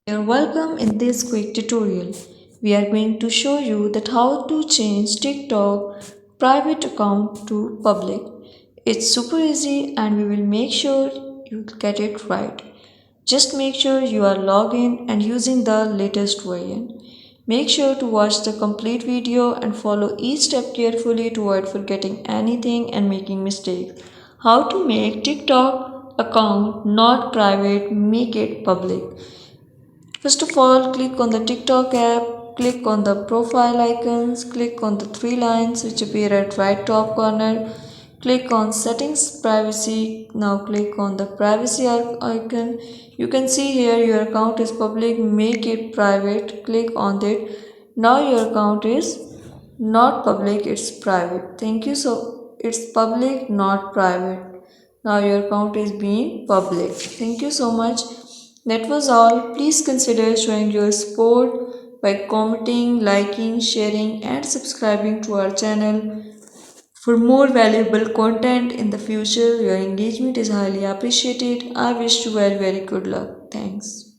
You're welcome in this quick tutorial. We are going to show you that how to change TikTok private account to public. It's super easy and we will make sure you get it right. Just make sure you are logged in and using the latest version. Make sure to watch the complete video and follow each step carefully to avoid forgetting anything and making mistakes. How to make TikTok account not private, make it public. First of all, click on the TikTok app, click on the profile icons, click on the three lines which appear at right top corner, click on settings privacy. Now click on the privacy icon. You can see here your account is public, make it private, click on it. Now your account is not public, it's private. Thank you. So it's public, not private. Now your account is being public. Thank you so much. That was all. Please consider showing your support by commenting, liking, sharing, and subscribing to our channel for more valuable content in the future. Your engagement is highly appreciated. I wish you very good luck. Thanks.